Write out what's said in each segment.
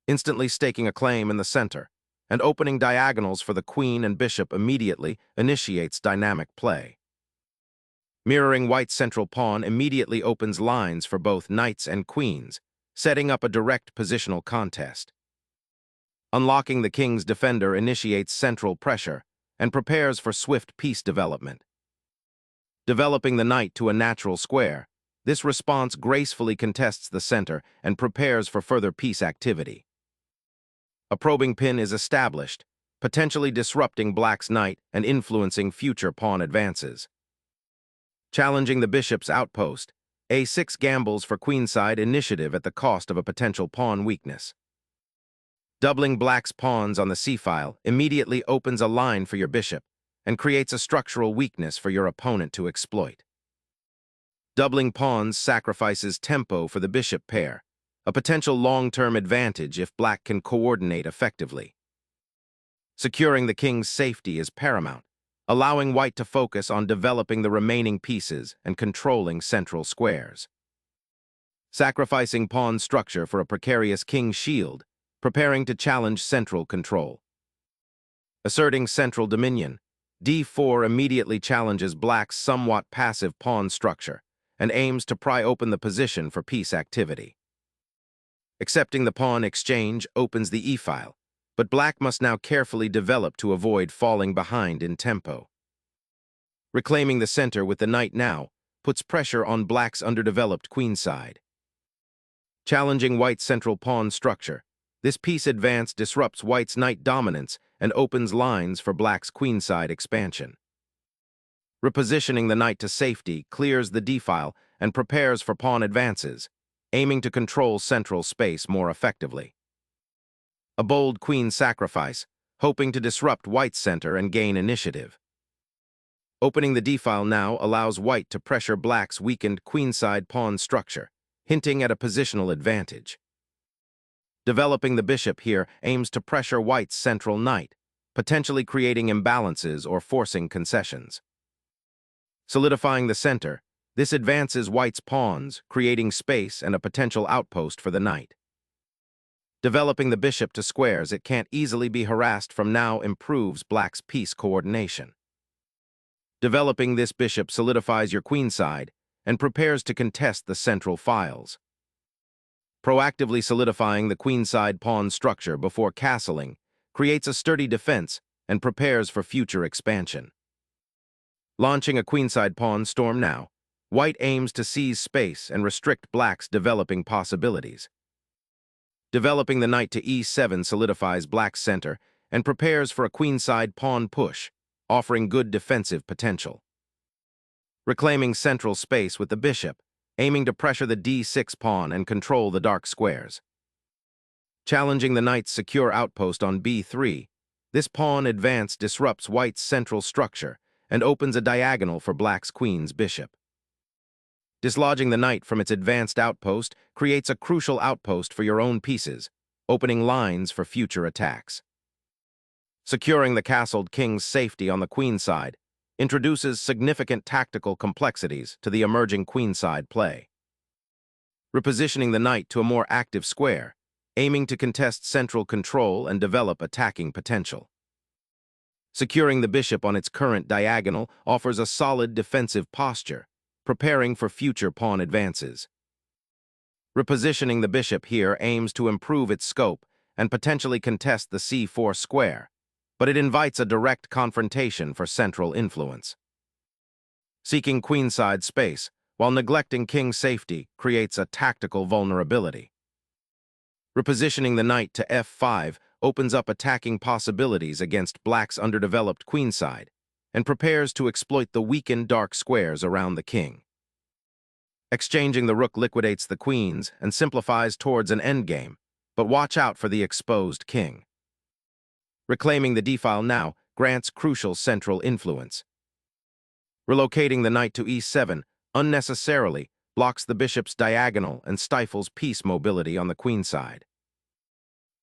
instantly staking a claim in the center, and opening diagonals for the queen and bishop immediately initiates dynamic play. Mirroring white's central pawn immediately opens lines for both knights and queens, setting up a direct positional contest. Unlocking the king's defender initiates central pressure and prepares for swift piece development. Developing the knight to a natural square, this response gracefully contests the center and prepares for further piece activity. A probing pin is established, potentially disrupting black's knight and influencing future pawn advances. Challenging the bishop's outpost, a6 gambles for queenside initiative at the cost of a potential pawn weakness. Doubling black's pawns on the c-file immediately opens a line for your bishop and creates a structural weakness for your opponent to exploit. Doubling pawns sacrifices tempo for the bishop pair, a potential long-term advantage if black can coordinate effectively. Securing the king's safety is paramount, allowing white to focus on developing the remaining pieces and controlling central squares. Sacrificing pawn structure for a precarious king's shield, preparing to challenge central control. Asserting central dominion, d4 immediately challenges black's somewhat passive pawn structure and aims to pry open the position for piece activity. Accepting the pawn exchange opens the e-file, but black must now carefully develop to avoid falling behind in tempo. Reclaiming the center with the knight now puts pressure on black's underdeveloped queenside. Challenging white's central pawn structure, this piece advance disrupts white's knight dominance and opens lines for black's queenside expansion. Repositioning the knight to safety clears the d-file and prepares for pawn advances, aiming to control central space more effectively. A bold queen sacrifice, hoping to disrupt white's center and gain initiative. Opening the d-file now allows white to pressure black's weakened queenside pawn structure, hinting at a positional advantage. Developing the bishop here aims to pressure white's central knight, potentially creating imbalances or forcing concessions. Solidifying the center, this advances white's pawns, creating space and a potential outpost for the knight. Developing the bishop to squares it can't easily be harassed from now improves black's piece coordination. Developing this bishop solidifies your queenside and prepares to contest the central files. Proactively solidifying the queenside pawn structure before castling creates a sturdy defense and prepares for future expansion. Launching a queenside pawn storm now, white aims to seize space and restrict black's developing possibilities. Developing the knight to e7 solidifies black's center and prepares for a queenside pawn push, offering good defensive potential. Reclaiming central space with the bishop, aiming to pressure the d6 pawn and control the dark squares. Challenging the knight's secure outpost on b3, this pawn advance disrupts white's central structure and opens a diagonal for black's queen's bishop. Dislodging the knight from its advanced outpost creates a crucial outpost for your own pieces, opening lines for future attacks. Securing the castled king's safety on the queenside introduces significant tactical complexities to the emerging queenside play. Repositioning the knight to a more active square, aiming to contest central control and develop attacking potential. Securing the bishop on its current diagonal offers a solid defensive posture, preparing for future pawn advances. Repositioning the bishop here aims to improve its scope and potentially contest the c4 square, but it invites a direct confrontation for central influence. Seeking queenside space while neglecting king safety creates a tactical vulnerability. Repositioning the knight to f5 opens up attacking possibilities against black's underdeveloped queenside and prepares to exploit the weakened dark squares around the king. Exchanging the rook liquidates the queens and simplifies towards an endgame, but watch out for the exposed king. Reclaiming the d-file now grants crucial central influence. Relocating the knight to e7 unnecessarily blocks the bishop's diagonal and stifles piece mobility on the queenside.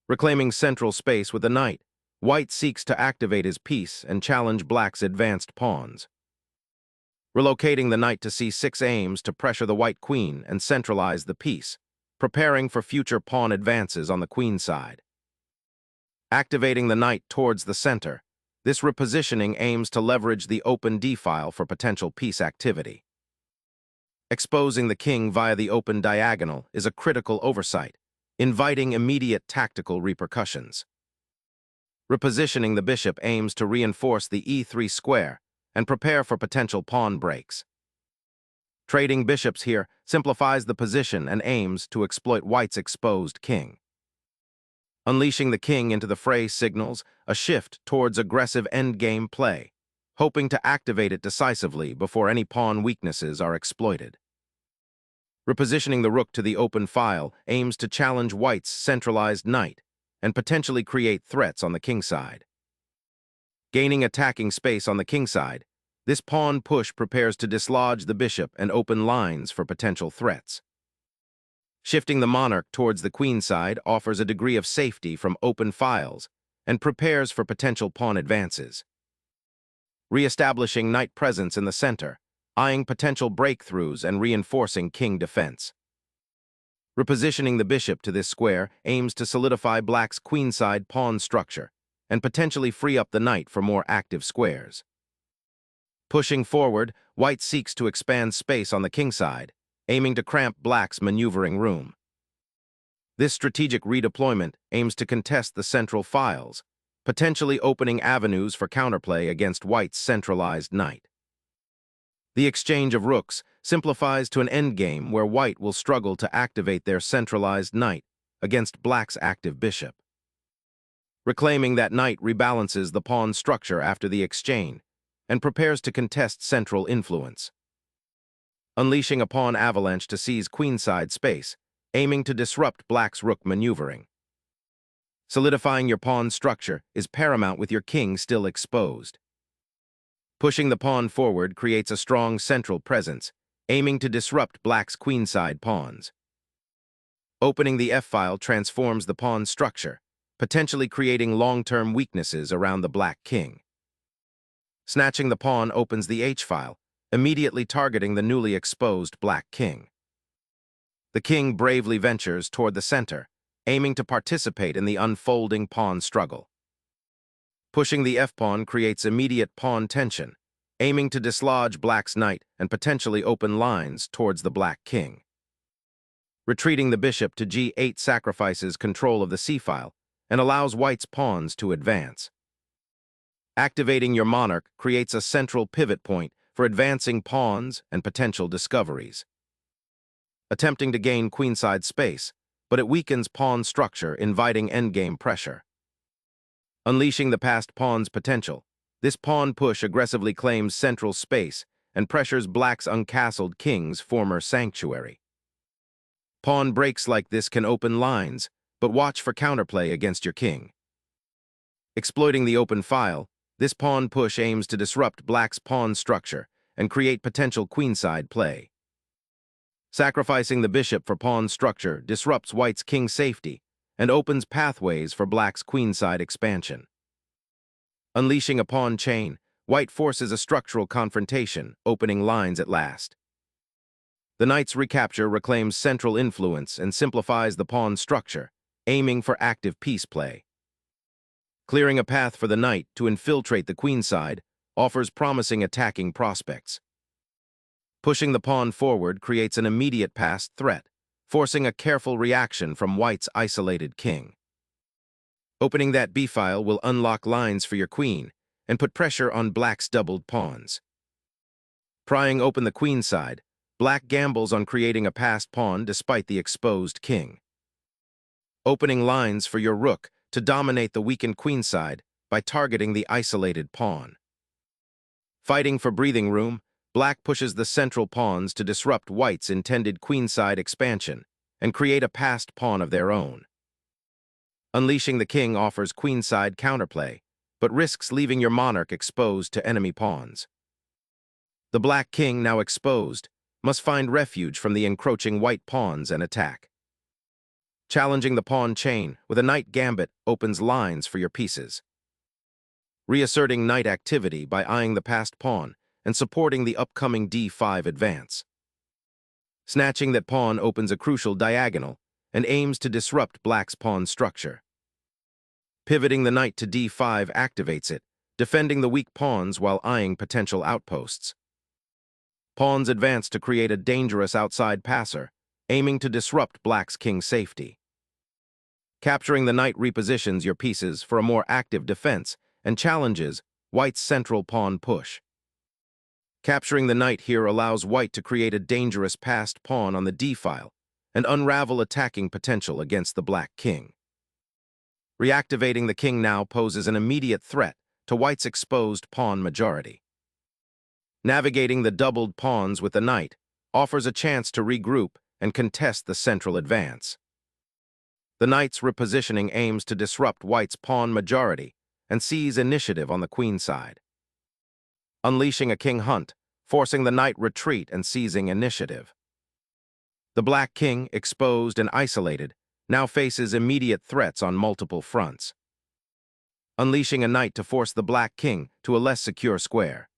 Reclaiming central space with the knight, white seeks to activate his piece and challenge black's advanced pawns. Relocating the knight to c6 aims to pressure the white queen and centralize the piece, preparing for future pawn advances on the queen side. Activating the knight towards the center, this repositioning aims to leverage the open d-file for potential piece activity. Exposing the king via the open diagonal is a critical oversight, inviting immediate tactical repercussions. Repositioning the bishop aims to reinforce the e3 square and prepare for potential pawn breaks. Trading bishops here simplifies the position and aims to exploit white's exposed king. Unleashing the king into the fray signals a shift towards aggressive endgame play, hoping to activate it decisively before any pawn weaknesses are exploited. Repositioning the rook to the open file aims to challenge white's centralized knight and potentially create threats on the king side. Gaining attacking space on the king side, this pawn push prepares to dislodge the bishop and open lines for potential threats. Shifting the monarch towards the queen side offers a degree of safety from open files and prepares for potential pawn advances. Re-establishing knight presence in the center, eyeing potential breakthroughs and reinforcing king defense. Repositioning the bishop to this square aims to solidify black's queenside pawn structure and potentially free up the knight for more active squares. Pushing forward, white seeks to expand space on the king side, aiming to cramp black's maneuvering room. This strategic redeployment aims to contest the central files, potentially opening avenues for counterplay against white's centralized knight. The exchange of rooks simplifies to an endgame where white will struggle to activate their centralized knight against black's active bishop. Reclaiming that knight rebalances the pawn structure after the exchange and prepares to contest central influence. Unleashing a pawn avalanche to seize queenside space, aiming to disrupt black's rook maneuvering. Solidifying your pawn structure is paramount with your king still exposed. Pushing the pawn forward creates a strong central presence, aiming to disrupt black's queenside pawns. Opening the f-file transforms the pawn structure, potentially creating long-term weaknesses around the black king. Snatching the pawn opens the h-file, immediately targeting the newly exposed black king. The king bravely ventures toward the center, aiming to participate in the unfolding pawn struggle. Pushing the f-pawn creates immediate pawn tension, aiming to dislodge black's knight and potentially open lines towards the black king. Retreating the bishop to g8 sacrifices control of the c-file and allows white's pawns to advance. Activating your monarch creates a central pivot point for advancing pawns and potential discoveries. Attempting to gain queenside space, but it weakens pawn structure, inviting endgame pressure. Unleashing the passed pawn's potential, this pawn push aggressively claims central space and pressures black's uncastled king's former sanctuary. Pawn breaks like this can open lines, but watch for counterplay against your king. Exploiting the open file, this pawn push aims to disrupt black's pawn structure and create potential queenside play. Sacrificing the bishop for pawn structure disrupts white's king safety and opens pathways for black's queenside expansion. Unleashing a pawn chain, white forces a structural confrontation, opening lines at last. The knight's recapture reclaims central influence and simplifies the pawn structure, aiming for active piece play. Clearing a path for the knight to infiltrate the queenside offers promising attacking prospects. Pushing the pawn forward creates an immediate passed threat, forcing a careful reaction from white's isolated king. Opening that b-file will unlock lines for your queen and put pressure on black's doubled pawns. Prying open the queenside, black gambles on creating a passed pawn despite the exposed king. Opening lines for your rook to dominate the weakened queenside by targeting the isolated pawn. Fighting for breathing room, black pushes the central pawns to disrupt white's intended queenside expansion and create a passed pawn of their own. Unleashing the king offers queenside counterplay, but risks leaving your monarch exposed to enemy pawns. The black king, now exposed, must find refuge from the encroaching white pawns and attack. Challenging the pawn chain with a knight gambit opens lines for your pieces. Reasserting knight activity by eyeing the passed pawn and supporting the upcoming d5 advance. Snatching that pawn opens a crucial diagonal, and aims to disrupt black's pawn structure. Pivoting the knight to d5 activates it, defending the weak pawns while eyeing potential outposts. Pawns advance to create a dangerous outside passer, aiming to disrupt black's king's safety. Capturing the knight repositions your pieces for a more active defense and challenges white's central pawn push. Capturing the knight here allows white to create a dangerous passed pawn on the d-file and unravel attacking potential against the black king. Reactivating the king now poses an immediate threat to white's exposed pawn majority. Navigating the doubled pawns with the knight offers a chance to regroup and contest the central advance. The knight's repositioning aims to disrupt white's pawn majority and seize initiative on the queen side. Unleashing a king hunt, forcing the knight retreat and seizing initiative. The black king, exposed and isolated, now faces immediate threats on multiple fronts. Unleashing a knight to force the black king to a less secure square.